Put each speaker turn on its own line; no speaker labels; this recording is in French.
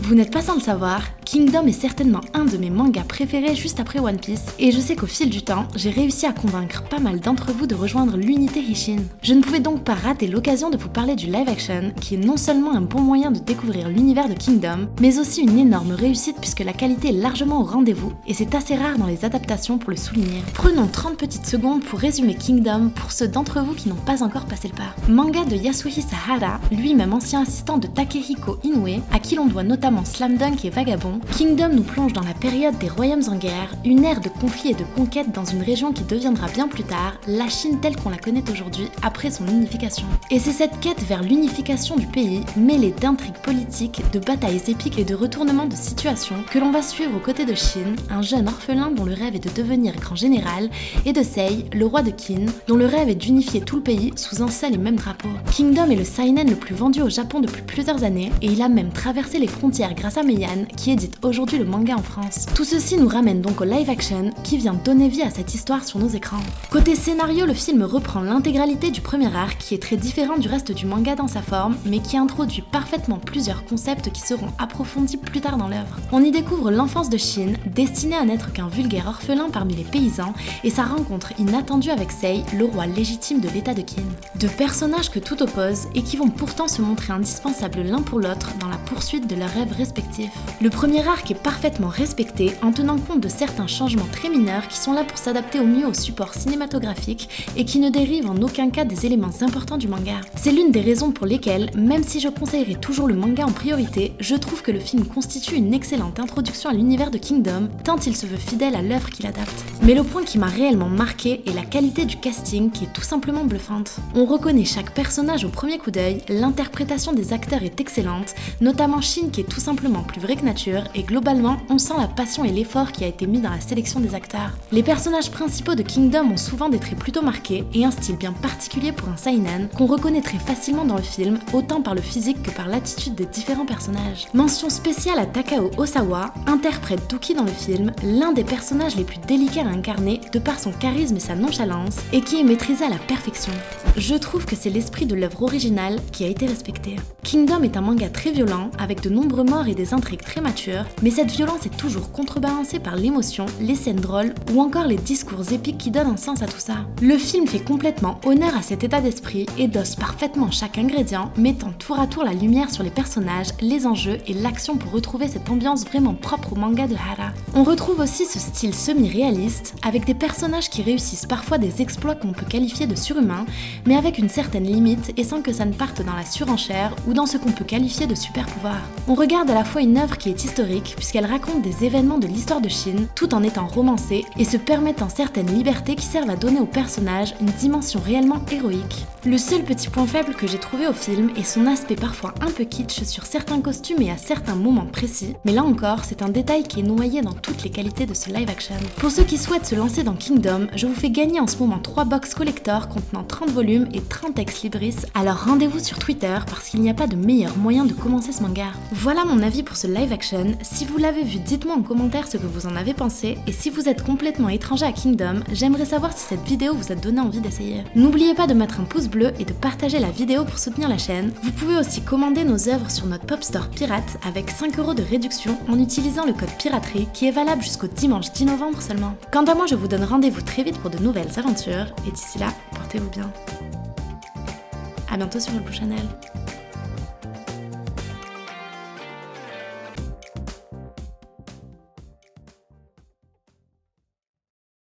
Vous n'êtes pas sans le savoir, Kingdom est certainement un de mes mangas préférés juste après One Piece, et je sais qu'au fil du temps, j'ai réussi à convaincre pas mal d'entre vous de rejoindre l'unité Hisshin. Je ne pouvais donc pas rater l'occasion de vous parler du live action, qui est non seulement un bon moyen de découvrir l'univers de Kingdom, mais aussi une énorme réussite puisque la qualité est largement au rendez-vous, et c'est assez rare dans les adaptations pour le souligner. Prenons 30 petites secondes pour résumer Kingdom pour ceux d'entre vous qui n'ont pas encore passé le pas. Manga de Yasuhi Sahara, lui-même ancien assistant de Takehiko Inoue, à qui l'on doit notamment Slam Dunk et Vagabond, Kingdom nous plonge dans la période des royaumes en guerre, une ère de conflits et de conquêtes dans une région qui deviendra bien plus tard la Chine telle qu'on la connaît aujourd'hui après son unification. Et c'est cette quête vers l'unification du pays, mêlée d'intrigues politiques, de batailles épiques et de retournements de situation, que l'on va suivre aux côtés de Shin, un jeune orphelin dont le rêve est de devenir grand général, et de Sei, le roi de Qin, dont le rêve est d'unifier tout le pays sous un seul et même drapeau. Kingdom est le seinen le plus vendu au Japon depuis plusieurs années, et il a même traversé les frontières grâce à Meian, qui édite aujourd'hui le manga en France. Tout ceci nous ramène donc au live action, qui vient donner vie à cette histoire sur nos écrans. Côté scénario, le film reprend l'intégralité du premier arc, qui est très différent du reste du manga dans sa forme, mais qui introduit parfaitement plusieurs concepts qui seront approfondis plus tard dans l'œuvre. On y découvre l'enfance de Shin, destiné à n'être qu'un vulgaire orphelin parmi les paysans, et sa rencontre inattendue avec Sei, le roi légitime de l'état de Qin. Deux personnages que tout oppose, et qui vont pourtant se montrer indispensables l'un pour l'autre dans la poursuite de leurs rêves respectifs. Le premier arc est parfaitement respecté en tenant compte de certains changements très mineurs qui sont là pour s'adapter au mieux au support cinématographique et qui ne dérivent en aucun cas des éléments importants du manga. C'est l'une des raisons pour lesquelles, même si je conseillerais toujours le manga en priorité, je trouve que le film constitue une excellente introduction à l'univers de Kingdom, tant il se veut fidèle à l'œuvre qu'il adapte. Mais le point qui m'a réellement marqué est la qualité du casting qui est tout simplement bluffante. On reconnaît chaque personnage au premier coup d'œil, l'interprétation des acteurs est excellente, notamment Shin qui est tout simplement plus vrai que nature, et globalement, on sent la passion et l'effort qui a été mis dans la sélection des acteurs. Les personnages principaux de Kingdom ont souvent des traits plutôt marqués et un style bien particulier pour un seinen qu'on reconnaît très facilement dans le film, autant par le physique que par l'attitude des différents personnages. Mention spéciale à Takao Osawa, interprète Douki dans le film, l'un des personnages les plus délicats à incarner de par son charisme et sa nonchalance, et qui est maîtrisé à la perfection. Je trouve que c'est l'esprit de l'œuvre originale qui a été respecté. Kingdom est un manga très violent, avec de nombreux morts et des intrigues très matures, mais cette violence est toujours contrebalancée par l'émotion, les scènes drôles ou encore les discours épiques qui donnent un sens à tout ça. Le film fait complètement honneur à cet état d'esprit et dose parfaitement chaque ingrédient, mettant tour à tour la lumière sur les personnages, les enjeux et l'action pour retrouver cette ambiance vraiment propre au manga de Hara. On retrouve aussi ce style semi-réaliste, avec des personnages qui réussissent parfois des exploits qu'on peut qualifier de surhumains, mais avec une certaine limite et sans que ça ne parte dans la surenchère ou dans ce qu'on peut qualifier de super pouvoir. On regarde à la fois une œuvre qui est historique puisqu'elle raconte des événements de l'histoire de Chine tout en étant romancée et se permettant certaines libertés qui servent à donner au personnage une dimension réellement héroïque. Le seul petit point faible que j'ai trouvé au film est son aspect parfois un peu kitsch sur certains costumes et à certains moments précis, mais là encore c'est un détail qui est noyé dans toutes les qualités de ce live action. Pour ceux qui souhaitent se lancer dans Kingdom, je vous fais gagner en ce moment 3 box collector contenant 30 volumes et 30 ex-libris, alors rendez-vous sur Twitter parce qu'il n'y a pas de meilleur moyen de commencer ce manga. Voilà mon avis pour ce live action. Si vous l'avez vu, dites-moi en commentaire ce que vous en avez pensé, et si vous êtes complètement étranger à Kingdom, j'aimerais savoir si cette vidéo vous a donné envie d'essayer. N'oubliez pas de mettre un pouce bleu et de partager la vidéo pour soutenir la chaîne. Vous pouvez aussi commander nos œuvres sur notre Pop Store pirate avec 5 € de réduction en utilisant le code piraterie qui est valable jusqu'au dimanche 10 novembre seulement. Quant à moi, je vous donne rendez-vous très vite pour de nouvelles aventures, et d'ici là, portez-vous bien. À bientôt sur le Blue Channel.